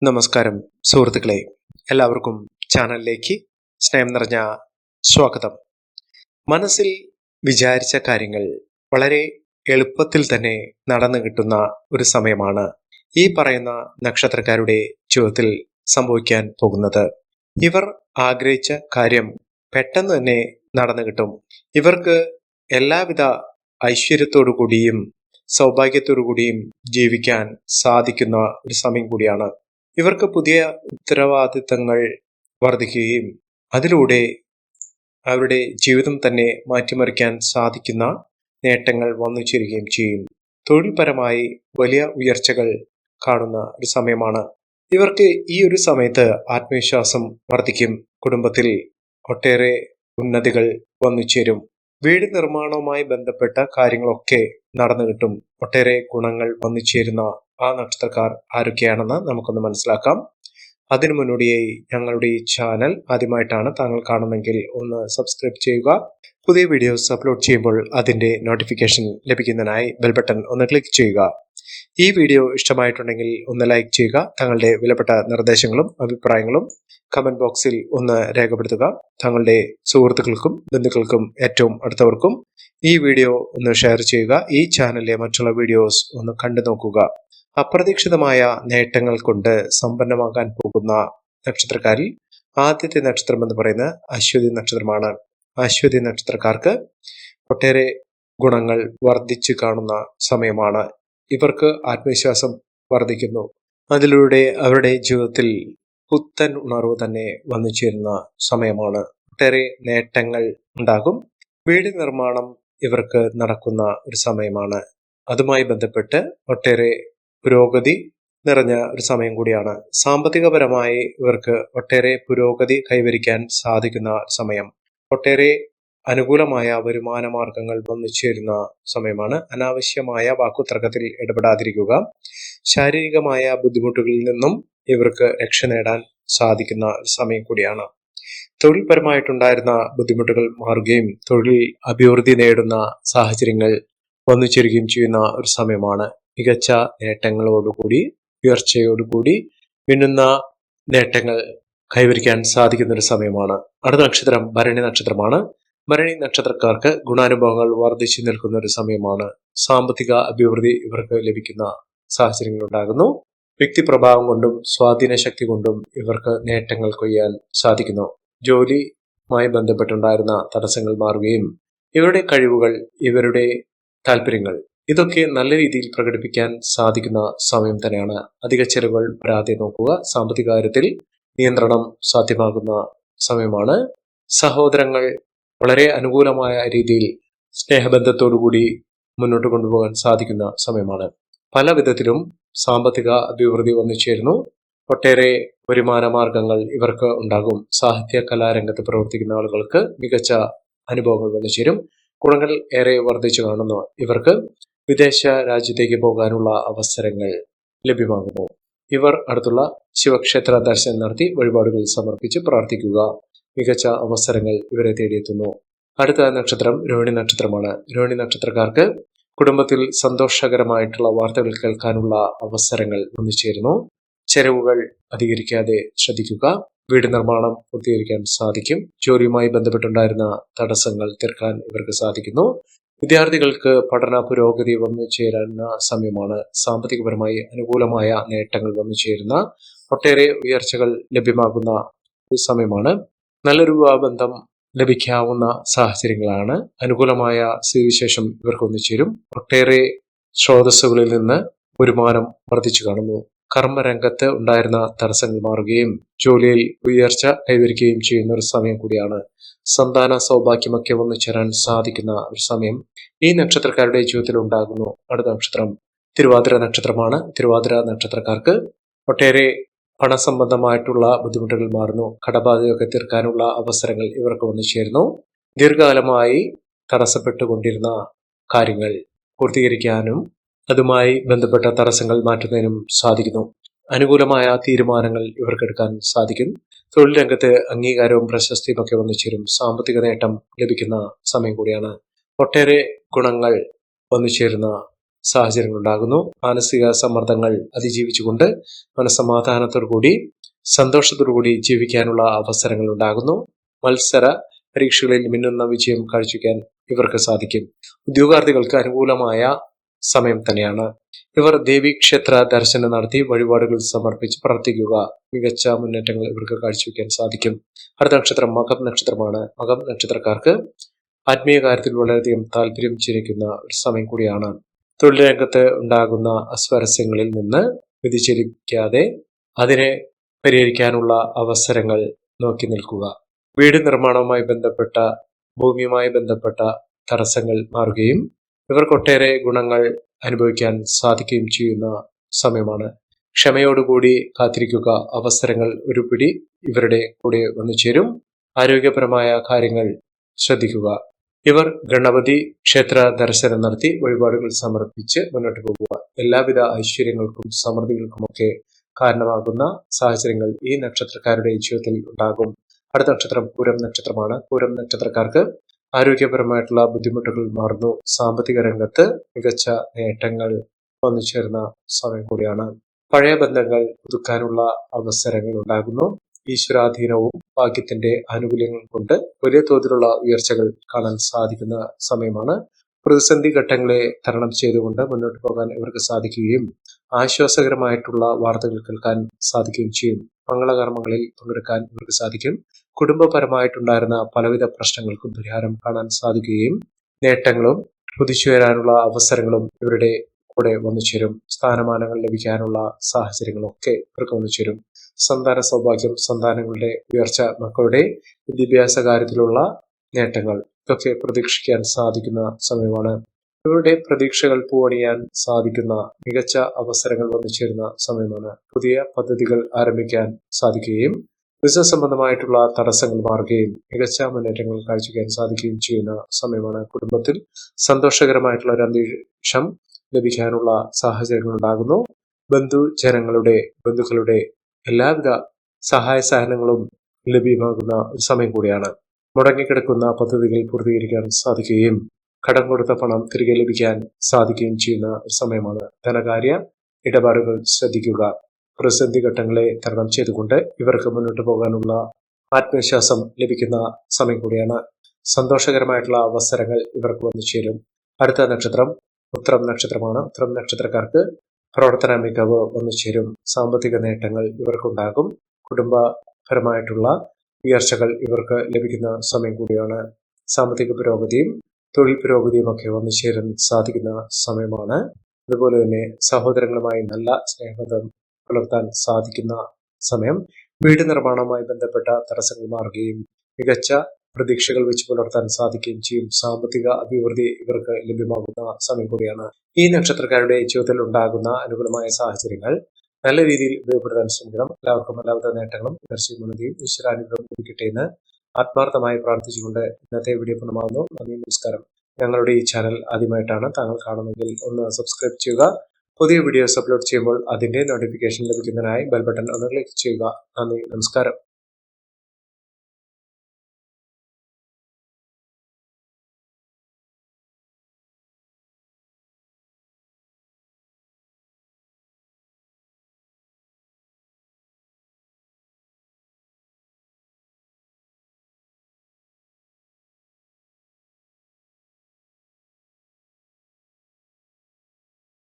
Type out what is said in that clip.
നമസ്കാരം സുഹൃത്തുക്കളെ, എല്ലാവർക്കും ചാനലിലേക്ക് സ്നേഹം നിറഞ്ഞ സ്വാഗതം. മനസ്സിൽ വിചാരിച്ച കാര്യങ്ങൾ വളരെ എളുപ്പത്തിൽ തന്നെ നടന്നു കിട്ടുന്ന ഒരു സമയമാണ് ഈ പറയുന്ന നക്ഷത്രക്കാരുടെ ജീവിതത്തിൽ സംഭവിക്കാൻ പോകുന്നത്. ഇവർ ആഗ്രഹിച്ച കാര്യം പെട്ടെന്ന് തന്നെ നടന്നു കിട്ടും. ഇവർക്ക് എല്ലാവിധ ഐശ്വര്യത്തോടു കൂടിയും സൗഭാഗ്യത്തോടു കൂടിയും ജീവിക്കാൻ സാധിക്കുന്ന ഒരു സമയം കൂടിയാണ്. ഇവർക്ക് പുതിയ ഉത്തരവാദിത്തങ്ങൾ വർദ്ധിക്കുകയും അതിലൂടെ അവരുടെ ജീവിതം തന്നെ മാറ്റിമറിക്കാൻ സാധിക്കുന്ന നേട്ടങ്ങൾ വന്നു ചേരുകയും ചെയ്യും. തൊഴിൽപരമായി വലിയ ഉയർച്ചകൾ കാണുന്ന ഒരു സമയമാണ്. ഇവർക്ക് ഈ ഒരു സമയത്ത് ആത്മവിശ്വാസം വർദ്ധിക്കും. കുടുംബത്തിൽ ഒട്ടേറെ ഉന്നതികൾ വന്നു ചേരും. വീട് നിർമ്മാണവുമായി ബന്ധപ്പെട്ട കാര്യങ്ങളൊക്കെ നടന്നു കിട്ടും. ഒട്ടേറെ ഗുണങ്ങൾ വന്നു ചേരുന്ന ആ നക്ഷത്രക്കാർ ആരൊക്കെയാണെന്ന് നമുക്കൊന്ന് മനസ്സിലാക്കാം. അതിനു മുന്നോടിയായി ഞങ്ങളുടെ ഈ ചാനൽ ആദ്യമായിട്ടാണ് താങ്കൾ കാണുന്നെങ്കിൽ ഒന്ന് സബ്സ്ക്രൈബ് ചെയ്യുക. പുതിയ വീഡിയോസ് അപ്ലോഡ് ചെയ്യുമ്പോൾ അതിന്റെ നോട്ടിഫിക്കേഷൻ ലഭിക്കുന്നതിനായി ബെൽ ബട്ടൺ ഒന്ന് ക്ലിക്ക് ചെയ്യുക. ഈ വീഡിയോ ഇഷ്ടമായിട്ടുണ്ടെങ്കിൽ ഒന്ന് ലൈക്ക് ചെയ്യുക. തങ്ങളുടെ വിലപ്പെട്ട നിർദ്ദേശങ്ങളും അഭിപ്രായങ്ങളും കമന്റ് ബോക്സിൽ ഒന്ന് രേഖപ്പെടുത്തുക. തങ്ങളുടെ സുഹൃത്തുക്കൾക്കും ബന്ധുക്കൾക്കും ഏറ്റവും അടുത്തവർക്കും ഈ വീഡിയോ ഒന്ന് ഷെയർ ചെയ്യുക. ഈ ചാനലിലെ മറ്റുള്ള വീഡിയോസ് ഒന്ന് കണ്ടു നോക്കുക. അപ്രതീക്ഷിതമായ നേട്ടങ്ങൾ കൊണ്ട് സമ്പന്നമാകാൻ പോകുന്ന നക്ഷത്രക്കാരിൽ ആദ്യത്തെ നക്ഷത്രം എന്ന് പറയുന്നത് അശ്വതി നക്ഷത്രമാണ്. അശ്വതി നക്ഷത്രക്കാർക്ക് ഒട്ടേറെ ഗുണങ്ങൾ വർദ്ധിച്ചു കാണുന്ന സമയമാണ്. ഇവർക്ക് ആത്മവിശ്വാസം വർദ്ധിക്കുന്നു. അതിലൂടെ അവരുടെ ജീവിതത്തിൽ പുത്തൻ ഉണർവ് തന്നെ വന്നു ചേരുന്ന സമയമാണ്. ഒട്ടേറെ നേട്ടങ്ങൾ ഉണ്ടാകും. വീട് നിർമ്മാണം ഇവർക്ക് നടക്കുന്ന ഒരു സമയമാണ്. അതുമായി ബന്ധപ്പെട്ട് ഒട്ടേറെ പുരോഗതി നിറഞ്ഞ ഒരു സമയം കൂടിയാണ്. സാമ്പത്തികപരമായി ഇവർക്ക് ഒട്ടേറെ പുരോഗതി കൈവരിക്കാൻ സാധിക്കുന്ന സമയം. ഒട്ടേറെ അനുകൂലമായ വരുമാന മാർഗങ്ങൾ വന്നു ചേരുന്ന സമയമാണ്. അനാവശ്യമായ വാക്കുതർക്കത്തിൽ ഇടപെടാതിരിക്കുക. ശാരീരികമായ ബുദ്ധിമുട്ടുകളിൽ നിന്നും ഇവർക്ക് രക്ഷ നേടാൻ സാധിക്കുന്ന സമയം കൂടിയാണ്. തൊഴിൽപരമായിട്ടുണ്ടായിരുന്ന ബുദ്ധിമുട്ടുകൾ മാറുകയും തൊഴിൽ അഭിവൃദ്ധി നേടുന്ന സാഹചര്യങ്ങൾ വന്നു ചേരുകയും ചെയ്യുന്ന ഒരു സമയമാണ്. മികച്ച നേട്ടങ്ങളോടുകൂടി ഉയർച്ചയോടുകൂടി മിന്നുന്ന നേട്ടങ്ങൾ കൈവരിക്കാൻ സാധിക്കുന്ന ഒരു സമയമാണ്. അടുത്ത നക്ഷത്രം ഭരണി നക്ഷത്രമാണ്. ഭരണി നക്ഷത്രക്കാർക്ക് ഗുണാനുഭവങ്ങൾ വർദ്ധിച്ചു നിൽക്കുന്ന ഒരു സമയമാണ്. സാമ്പത്തിക അഭിവൃദ്ധി ഇവർക്ക് ലഭിക്കുന്ന സാഹചര്യങ്ങൾ ഉണ്ടാകുന്നു. വ്യക്തിപ്രഭാവം കൊണ്ടും സ്വാധീന ശക്തി കൊണ്ടും ഇവർക്ക് നേട്ടങ്ങൾ കൊയ്യാൻ സാധിക്കുന്നു. ജോലിയുമായി ബന്ധപ്പെട്ടുണ്ടായിരുന്ന തടസ്സങ്ങൾ മാറുകയും ഇവരുടെ കഴിവുകൾ, ഇവരുടെ താല്പര്യങ്ങൾ ഇതൊക്കെ നല്ല രീതിയിൽ പ്രകടിപ്പിക്കാൻ സാധിക്കുന്ന സമയം തന്നെയാണ്. അധിക ചെലവുകൾ വരാതെ നോക്കുക. സാമ്പത്തിക കാര്യത്തിൽ നിയന്ത്രണം സാധ്യമാകുന്ന സമയമാണ്. സഹോദരങ്ങൾ വളരെ അനുകൂലമായ രീതിയിൽ സ്നേഹബന്ധത്തോടുകൂടി മുന്നോട്ട് കൊണ്ടുപോകാൻ സാധിക്കുന്ന സമയമാണ്. പല വിധത്തിലും സാമ്പത്തിക അഭിവൃദ്ധി വന്നു ചേരുന്നു. ഒട്ടേറെ വരുമാന മാർഗങ്ങൾ ഇവർക്ക് ഉണ്ടാകും. സാഹിത്യ കലാരംഗത്ത് പ്രവർത്തിക്കുന്ന ആളുകൾക്ക് മികച്ച അനുഭവങ്ങൾ വന്നു ചേരും. ഗുണങ്ങൾ ഏറെ വർദ്ധിച്ചു കാണുന്നു. ഇവർക്ക് വിദേശ രാജ്യത്തേക്ക് പോകാനുള്ള അവസരങ്ങൾ ലഭ്യമാകുന്നു. ഇവർ അടുത്തുള്ള ശിവക്ഷേത്ര ദർശനം നടത്തി വഴിപാടുകൾ സമർപ്പിച്ച് പ്രാർത്ഥിക്കുക. മികച്ച അവസരങ്ങൾ ഇവരെ തേടിയെത്തുന്നു. അടുത്ത നക്ഷത്രം രോഹിണി നക്ഷത്രമാണ്. രോഹിണി നക്ഷത്രക്കാർക്ക് കുടുംബത്തിൽ സന്തോഷകരമായിട്ടുള്ള വാർത്തകൾ കേൾക്കാനുള്ള അവസരങ്ങൾ വന്നു ചേരുന്നു. ചെലവുകൾ അധികരിക്കാതെ ശ്രദ്ധിക്കുക. വീട് നിർമ്മാണം പൂർത്തീകരിക്കാൻ സാധിക്കും. ജോലിയുമായി ബന്ധപ്പെട്ടുണ്ടായിരുന്ന തടസ്സങ്ങൾ തീർക്കാൻ ഇവർക്ക് സാധിക്കുന്നു. വിദ്യാർത്ഥികൾക്ക് പഠന പുരോഗതി വന്നു ചേരുന്ന സമയമാണ്. സാമ്പത്തികപരമായി അനുകൂലമായ നേട്ടങ്ങൾ വന്നു ചേരുന്ന ഒട്ടേറെ ഉയർച്ചകൾ ലഭ്യമാകുന്ന ഒരു സമയമാണ്. നല്ലൊരു വിവാഹബന്ധം ലഭിക്കാവുന്ന സാഹചര്യങ്ങളാണ്. അനുകൂലമായ സ്ഥിതിവിശേഷം ഇവർക്ക് വന്നു ചേരും. ഒട്ടേറെ സ്രോതസ്സുകളിൽ നിന്ന് വരുമാനം വർദ്ധിച്ചു കാണുന്നു. കർമ്മരംഗത്ത് ഉണ്ടായിരുന്ന തടസ്സങ്ങൾ മാറുകയും ജോലിയിൽ ഉയർച്ച കൈവരിക്കുകയും ചെയ്യുന്ന ഒരു സമയം കൂടിയാണ്. സന്താന സൗഭാഗ്യമൊക്കെ വന്നു ചേരാൻ സാധിക്കുന്ന ഒരു സമയം ഈ നക്ഷത്രക്കാരുടെ ജീവിതത്തിൽ ഉണ്ടാകുന്നു. അടുത്ത നക്ഷത്രം തിരുവാതിര നക്ഷത്രമാണ്. തിരുവാതിര നക്ഷത്രക്കാർക്ക് ഒട്ടേറെ പണസംബന്ധമായിട്ടുള്ള ബുദ്ധിമുട്ടുകൾ മാറുന്നു. കടബാധ്യതയൊക്കെ തീർക്കാനുള്ള അവസരങ്ങൾ ഇവർക്ക് വന്നു ചേരുന്നു. ദീർഘകാലമായി തടസ്സപ്പെട്ടുകൊണ്ടിരുന്ന കാര്യങ്ങൾ പൂർത്തീകരിക്കാനും അതുമായി ബന്ധപ്പെട്ട തടസ്സങ്ങൾ മാറ്റുന്നതിനും സാധിക്കുന്നു. അനുകൂലമായ തീരുമാനങ്ങൾ ഇവർക്കെടുക്കാൻ സാധിക്കും. തൊഴിൽ രംഗത്ത് അംഗീകാരവും പ്രശസ്തിയും ഒക്കെ വന്നു ചേരും. സാമ്പത്തിക നേട്ടം ലഭിക്കുന്ന സമയം കൂടിയാണ്. ഒട്ടേറെ ഗുണങ്ങൾ വന്നു ചേരുന്ന സാഹചര്യങ്ങൾ ഉണ്ടാകുന്നു. മാനസിക സമ്മർദ്ദങ്ങൾ അതിജീവിച്ചുകൊണ്ട് മനസ്സമാധാനത്തോടു കൂടി സന്തോഷത്തോടു കൂടി ജീവിക്കാനുള്ള അവസരങ്ങൾ ഉണ്ടാകുന്നു. മത്സര പരീക്ഷകളിൽ മിന്നുന്ന വിജയം കാഴ്ചവെക്കാൻ ഇവർക്ക് സാധിക്കും. ഉദ്യോഗാർത്ഥികൾക്ക് അനുകൂലമായ സമയം തന്നെയാണ്. ഇവർ ദേവീക്ഷേത്ര ദർശനം നടത്തി വഴിപാടുകൾ സമർപ്പിച്ച് പ്രാർത്ഥിക്കുക. മികച്ച മുന്നേറ്റങ്ങൾ ഇവർക്ക് കാഴ്ചവെക്കാൻ സാധിക്കും. അടുത്ത നക്ഷത്രം മകം നക്ഷത്രമാണ്. മകം നക്ഷത്രക്കാർക്ക് ആത്മീയ കാര്യത്തിൽ വളരെയധികം താല്പര്യം ചിരിക്കുന്ന ഒരു സമയം കൂടിയാണ്. തൊഴിൽ രംഗത്ത് ഉണ്ടാകുന്ന അസ്വാരസ്യങ്ങളിൽ നിന്ന് വ്യതിചലിക്കാതെ അതിനെ പരിഹരിക്കാനുള്ള അവസരങ്ങൾ നോക്കി നിൽക്കുക. വീട് നിർമ്മാണവുമായി ബന്ധപ്പെട്ട ഭൂമിയുമായി ബന്ധപ്പെട്ട തടസ്സങ്ങൾ മാറുകയും ഇവർക്കൊട്ടേറെ ഗുണങ്ങൾ അനുഭവിക്കാൻ സാധിക്കുകയും ചെയ്യുന്ന സമയമാണ്. ക്ഷമയോടുകൂടി കാത്തിരിക്കുക. അവസരങ്ങൾ ഒരു പിടി ഇവരുടെ കൂടെ വന്നു ചേരും. ആരോഗ്യപരമായ കാര്യങ്ങൾ ശ്രദ്ധിക്കുക. ഇവർ ഗണപതി ക്ഷേത്ര ദർശനം നടത്തി വഴിപാടുകൾ സമർപ്പിച്ച് മുന്നോട്ട് പോകുക. എല്ലാവിധ ഐശ്വര്യങ്ങൾക്കും സമൃദ്ധികൾക്കുമൊക്കെ കാരണമാകുന്ന സാഹചര്യങ്ങൾ ഈ നക്ഷത്രക്കാരുടെ ജീവിതത്തിൽ ഉണ്ടാകും. അടുത്ത നക്ഷത്രം പൂരം നക്ഷത്രമാണ്. പൂരം നക്ഷത്രക്കാർക്ക് ആരോഗ്യപരമായിട്ടുള്ള ബുദ്ധിമുട്ടുകൾ മാറുന്നു. സാമ്പത്തിക രംഗത്ത് മികച്ച നേട്ടങ്ങൾ വന്നു ചേരുന്ന സമയം കൂടിയാണ്. പഴയ ബന്ധങ്ങൾ പുതുക്കാനുള്ള അവസരങ്ങൾ ഉണ്ടാകുന്നു. ഈശ്വരാധീനവും ഭാഗ്യത്തിന്റെ ആനുകൂല്യങ്ങൾ കൊണ്ട് വലിയ തോതിലുള്ള ഉയർച്ചകൾ കാണാൻ സാധിക്കുന്ന സമയമാണ്. പ്രതിസന്ധി ഘട്ടങ്ങളെ തരണം ചെയ്തുകൊണ്ട് മുന്നോട്ട് പോകാൻ ഇവർക്ക് സാധിക്കുകയും ആശ്വാസകരമായിട്ടുള്ള വാർത്തകൾ കേൾക്കാൻ സാധിക്കുകയും ചെയ്യും. മംഗളകർമ്മങ്ങളിൽ പങ്കെടുക്കാൻ ഇവർക്ക് സാധിക്കും. കുടുംബപരമായിട്ടുണ്ടായിരുന്ന പലവിധ പ്രശ്നങ്ങൾക്കും പരിഹാരം കാണാൻ സാധിക്കുകയും നേട്ടങ്ങളും കുതിച്ചുയരാനുള്ള അവസരങ്ങളും ഇവരുടെ കൂടെ വന്നു ചേരും. സ്ഥാനമാനങ്ങൾ ലഭിക്കാനുള്ള സാഹചര്യങ്ങളൊക്കെ ഇവർക്ക് വന്നു ചേരും. സന്താന സൗഭാഗ്യം, സന്താനങ്ങളുടെ ഉയർച്ച, മക്കളുടെ വിദ്യാഭ്യാസ കാര്യത്തിലുള്ള നേട്ടങ്ങൾ ഇതൊക്കെ പ്രതീക്ഷിക്കാൻ സാധിക്കുന്ന സമയമാണ്. ഇവരുടെ പ്രതീക്ഷകൾ പൂവണിയാൻ സാധിക്കുന്ന മികച്ച അവസരങ്ങൾ വന്നു ചേരുന്ന സമയമാണ്. പുതിയ പദ്ധതികൾ ആരംഭിക്കാൻ സാധിക്കുകയും ബിസിനസ് സംബന്ധമായിട്ടുള്ള തടസ്സങ്ങൾ മാറുകയും മികച്ച മുന്നേറ്റങ്ങൾ കാഴ്ചവെക്കാൻ സാധിക്കുകയും ചെയ്യുന്ന സമയമാണ്. കുടുംബത്തിൽ സന്തോഷകരമായിട്ടുള്ള ഒരു അന്തരീക്ഷം ലഭിക്കാനുള്ള സാഹചര്യങ്ങൾ ഉണ്ടാകുന്നു. ബന്ധുക്കളുടെ എല്ലാവിധ സഹായ സഹനങ്ങളും ലഭ്യമാകുന്ന ഒരു സമയം കൂടിയാണ്. മുടങ്ങിക്കിടക്കുന്ന പദ്ധതികൾ പൂർത്തീകരിക്കാൻ സാധിക്കുകയും കടം കൊടുത്ത പണം തിരികെ ലഭിക്കാൻ സാധിക്കുകയും ചെയ്യുന്ന ഒരു സമയമാണ്. ധനകാര്യ ഇടപാടുകൾ ശ്രദ്ധിക്കുക. പ്രതിസന്ധി ഘട്ടങ്ങളെ തരണം ചെയ്തുകൊണ്ട് ഇവർക്ക് മുന്നോട്ട് പോകാനുള്ള ആത്മവിശ്വാസം ലഭിക്കുന്ന സമയം കൂടിയാണ്. സന്തോഷകരമായിട്ടുള്ള അവസരങ്ങൾ ഇവർക്ക് വന്നു ചേരും. അടുത്ത നക്ഷത്രം ഉത്രം നക്ഷത്രമാണ്. ഉത്രം നക്ഷത്രക്കാർക്ക് പ്രവർത്തന മികവ് വന്നു ചേരും. സാമ്പത്തിക നേട്ടങ്ങൾ ഇവർക്കുണ്ടാകും. കുടുംബപരമായിട്ടുള്ള ഉയർച്ചകൾ ഇവർക്ക് ലഭിക്കുന്ന സമയം കൂടിയാണ്. സാമ്പത്തിക പുരോഗതിയും തൊഴിൽ പുരോഗതിയും ഒക്കെ വന്നു ചേരാൻ സാധിക്കുന്ന സമയമാണ്. അതുപോലെ തന്നെ സഹോദരങ്ങളുമായി നല്ല സ്നേഹബന്ധം പുലർത്താൻ സാധിക്കുന്ന സമയം. വീട് നിർമ്മാണവുമായി ബന്ധപ്പെട്ട തടസ്സങ്ങൾ മാറുകയും മികച്ച പ്രതീക്ഷകൾ വെച്ച് പുലർത്താൻ സാധിക്കുകയും ചെയ്യും. സാമ്പത്തിക അഭിവൃദ്ധി ഇവർക്ക് ലഭ്യമാകുന്ന സമയം കൂടിയാണ്. ഈ നക്ഷത്രക്കാരുടെ ജീവിതത്തിൽ ഉണ്ടാകുന്ന അനുകൂലമായ സാഹചര്യങ്ങൾ നല്ല രീതിയിൽ ഉപയോഗപ്പെടുത്താൻ ശ്രമിക്കണം. എല്ലാവർക്കും എല്ലാവിധ നേട്ടങ്ങളും ഉയർച്ചയും ഉന്നതിയും ഈശ്വരാനുഗ്രഹം ലഭിക്കട്ടെ എന്ന് ആത്മാർത്ഥമായി പ്രാർത്ഥിച്ചുകൊണ്ട് ഇന്നത്തെ വീഡിയോ പൂർണ്ണമാകുന്നു. നന്ദി, നമസ്കാരം. ഞങ്ങളുടെ ഈ ചാനൽ ആദ്യമായിട്ടാണ് താങ്കൾ കാണുന്നതെങ്കിൽ ഒന്ന് സബ്സ്ക്രൈബ് ചെയ്യുക. പുതിയ വീഡിയോസ് അപ്ലോഡ് ചെയ്യുമ്പോൾ അതിന്റെ നോട്ടിഫിക്കേഷൻ ലഭിക്കുന്നതിനായി ബെൽ ബട്ടൺ ഒന്ന് ക്ലിക്ക് ചെയ്യുക. നന്ദി, നമസ്കാരം.